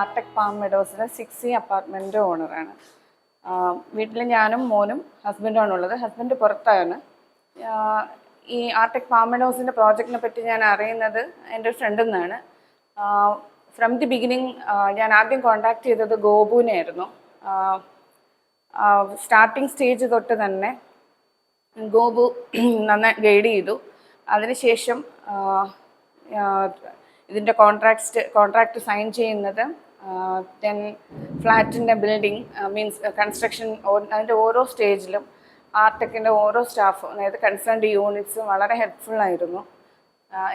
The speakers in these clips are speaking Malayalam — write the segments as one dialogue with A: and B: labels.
A: ആർടെക് പാം മെഡോസിലെ 6C അപ്പാർട്ട്മെൻറ്റ് ഓണറാണ്. വീട്ടിൽ ഞാനും മോനും ഹസ്ബൻഡുമാണുള്ളത്. ഹസ്ബൻഡ് പുറത്താണ്. ഈ ആർടെക് പാം മെഡോസിൻ്റെ പ്രോജക്റ്റിനെ പറ്റി ഞാൻ അറിയുന്നത് എൻ്റെ ഒരു ഫ്രണ്ടിൽ നിന്നാണ്. ഫ്രം ദി ബിഗിനിങ് ഞാൻ ആദ്യം കോൺടാക്ട് ചെയ്തത് ഗോപുവിനെയായിരുന്നു. സ്റ്റാർട്ടിങ് സ്റ്റേജ് തൊട്ട് തന്നെ ഗോപു നന്നായി ഗൈഡ് ചെയ്തു. അതിനുശേഷം ഇതിൻ്റെ കോൺട്രാക്റ്റ് സൈൻ ചെയ്യുന്നത്, ദെൻ ഫ്ലാറ്റിൻ്റെ ബിൽഡിംഗ് മീൻസ് കൺസ്ട്രക്ഷൻ, അതിൻ്റെ ഓരോ സ്റ്റേജിലും ആർടെക്കിൻ്റെ ഓരോ സ്റ്റാഫും, അതായത് കൺസേൺഡ് യൂണിറ്റ്സും വളരെ ഹെൽപ്ഫുള്ളായിരുന്നു.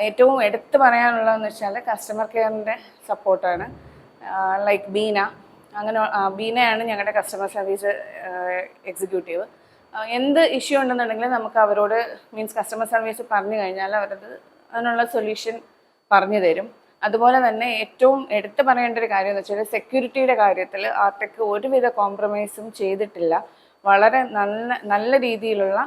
A: ഏറ്റവും എടുത്തു പറയാനുള്ളതെന്ന് വെച്ചാൽ കസ്റ്റമർ കെയറിൻ്റെ സപ്പോർട്ടാണ്. ലൈക്ക് ബീന, അങ്ങനെ ബീനയാണ് ഞങ്ങളുടെ കസ്റ്റമർ സർവീസ് എക്സിക്യൂട്ടീവ്. എന്ത് ഇഷ്യൂ ഉണ്ടെന്നുണ്ടെങ്കിൽ നമുക്ക് അവരോട് മീൻസ് കസ്റ്റമർ സർവീസ് പറഞ്ഞു കഴിഞ്ഞാൽ അവരത് അതിനുള്ള സൊല്യൂഷൻ പറഞ്ഞു തരും. അതുപോലെ തന്നെ ഏറ്റവും എടുത്തു പറയേണ്ട ഒരു കാര്യം എന്ന് വെച്ചാൽ സെക്യൂരിറ്റിയുടെ കാര്യത്തിൽ ആർടെക് ഒരുവിധ കോംപ്രമൈസും ചെയ്തിട്ടില്ല. വളരെ നല്ല രീതിയിലുള്ള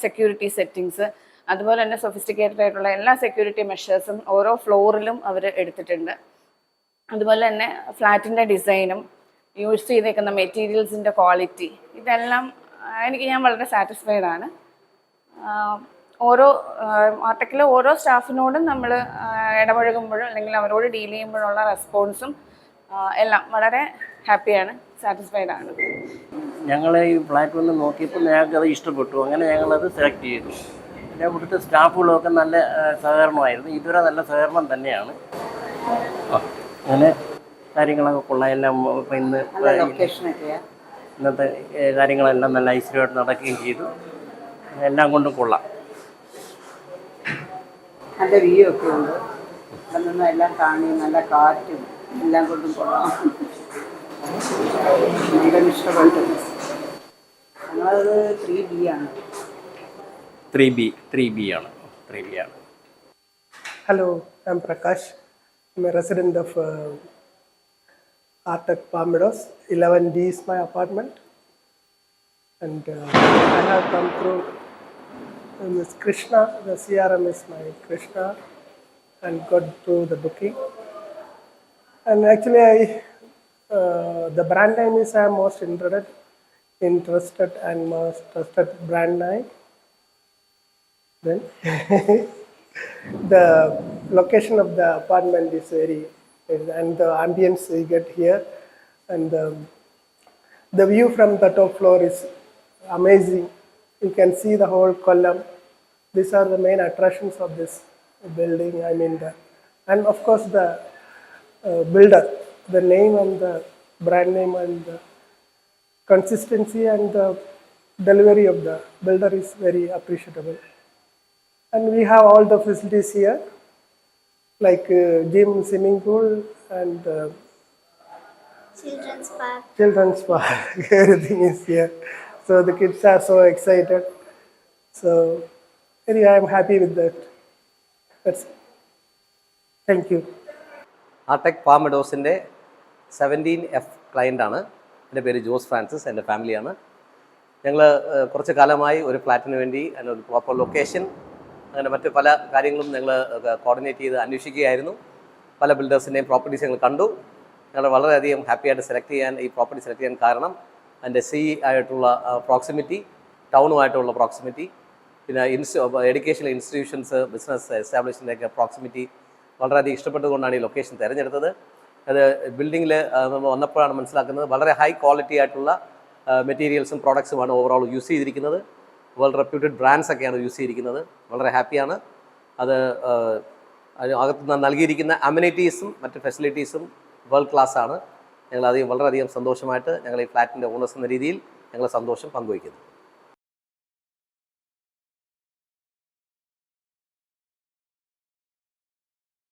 A: സെക്യൂരിറ്റി സെറ്റിങ്സ്, അതുപോലെ തന്നെ സൊഫിസ്റ്റിക്കേറ്റഡ് ആയിട്ടുള്ള എല്ലാ സെക്യൂരിറ്റി മെഷേഴ്സും ഓരോ ഫ്ലോറിലും അവർ എടുത്തിട്ടുണ്ട്. അതുപോലെ തന്നെ ഫ്ലാറ്റിൻ്റെ ഡിസൈനും യൂസ് ചെയ്തേക്കുന്ന മെറ്റീരിയൽസിൻ്റെ ക്വാളിറ്റി, ഇതെല്ലാം ഞാൻ വളരെ സാറ്റിസ്ഫൈഡ് ആണ്. ആർടെക്കിലെ ഓരോ സ്റ്റാഫിനോടും നമ്മൾ ഇടപഴകുമ്പോഴും അല്ലെങ്കിൽ അവരോട് ഡീൽ ചെയ്യുമ്പോഴുള്ള റെസ്പോൺസും എല്ലാം വളരെ ഹാപ്പിയാണ്, സാറ്റിസ്ഫൈഡ് ആണ്.
B: ഞങ്ങൾ ഈ ഫ്ലാറ്റ് വന്ന് നോക്കിയപ്പോൾ ഞങ്ങൾക്കത് ഇഷ്ടപ്പെട്ടു. അങ്ങനെ ഞങ്ങളത് സെലക്ട് ചെയ്തു. പിന്നെ ഇവിടുത്തെ സ്റ്റാഫുകളൊക്കെ നല്ല സഹകരണമായിരുന്നു. ഇതുവരെ നല്ല സഹകരണം തന്നെയാണ്. അങ്ങനെ കാര്യങ്ങളൊക്കെ കൊള്ളാം. എല്ലാം ഇന്നത്തെ കാര്യങ്ങളെല്ലാം നല്ല ഐശ്വര്യമായിട്ട് നടക്കുകയും ചെയ്തു. എല്ലാം കൊണ്ടും കൊള്ളാം.
C: നല്ല വ്യൂ ഒക്കെ ഉണ്ട്. അവിടെ നിന്ന് എല്ലാം കാണി, നല്ല കാറ്റും എല്ലാം കൊണ്ടും കൊള്ളാം. നല്ല ഇഷ്ടപ്പെട്ടു. ഞങ്ങളത് 3B ആണ്.
B: 3B ആണ്.
D: Hello, I'm Prakash. I'm a resident of Artek Palm Meadows. 11D is my apartment, and I have come through Ms. Krishna. The CRM is my Krishna, and got through the booking. And actually, the brand name is I am most interested and most trusted brand name. Then the location of the apartment is and the ambience we get here, and the view from the top floor is amazing. You can see the whole column. These are the main attractions of this building. And of course the builder, the name and the brand name and the consistency and the delivery of the builder is very appreciable. And we have all the facilities here, like gym, swimming pool, and children's park. Everything is here. So the kids are so excited. So anyway, I'm happy with that. That's it. Thank you.
E: Artech palm മെഡോസിൻ്റെ 17F ക്ലയൻ്റാണ്. എൻ്റെ പേര് ജോസ് ഫ്രാൻസിസ്, എൻ്റെ ഫാമിലിയാണ്. ഞങ്ങൾ കുറച്ച് കാലമായി ഒരു ഫ്ലാറ്റിന് വേണ്ടി അതിനൊരു പ്രോപ്പർ ലൊക്കേഷൻ, അങ്ങനെ മറ്റ് പല കാര്യങ്ങളും ഞങ്ങൾ കോർഡിനേറ്റ് ചെയ്ത് അന്വേഷിക്കുകയായിരുന്നു. പല ബിൽഡേഴ്സിൻ്റെയും പ്രോപ്പർട്ടീസ് ഞങ്ങൾ കണ്ടു. ഞങ്ങൾ വളരെയധികം ഹാപ്പിയായിട്ട് ഈ പ്രോപ്പർട്ടി സെലക്ട് ചെയ്യാൻ കാരണം അതിൻ്റെ ആയിട്ടുള്ള പ്രോക്സിമിറ്റി, ടൗണുമായിട്ടുള്ള പ്രോക്സിമിറ്റി, പിന്നെ എഡ്യൂക്കേഷണൽ ഇൻസ്റ്റിറ്റ്യൂഷൻസ്, ബിസിനസ് എസ്റ്റാബ്ലിഷ്മെൻ്റൊക്കെ പ്രോക്സിമിറ്റി വളരെയധികം ഇഷ്ടപ്പെട്ടതുകൊണ്ടാണ് ഈ ലൊക്കേഷൻ തിരഞ്ഞെടുത്തത്. അത് ബിൽഡിങ്ങിൽ വന്നപ്പോഴാണ് മനസ്സിലാക്കുന്നത് വളരെ ഹൈ ക്വാളിറ്റി ആയിട്ടുള്ള മെറ്റീരിയൽസും പ്രോഡക്ട്സുമാണ് ഓവറോൾ യൂസ് ചെയ്തിരിക്കുന്നത്. വേൾഡ് റെപ്യൂട്ടഡ് ബ്രാൻഡ്സ് ഒക്കെയാണ് യൂസ് ചെയ്തിരിക്കുന്നത്. വളരെ ഹാപ്പിയാണ്. അതിനകത്ത് നൽകിയിരിക്കുന്ന അമ്യൂണിറ്റീസും മറ്റ് ഫെസിലിറ്റീസും വേൾഡ് ക്ലാസ് ആണ്. വളരെയധികം സന്തോഷമായിട്ട് ഞങ്ങൾ ഈ ഫ്ലാറ്റിൻ്റെ ഓണേഴ്സ് എന്ന രീതിയിൽ ഞങ്ങൾ സന്തോഷം പങ്കുവയ്ക്കുന്നു.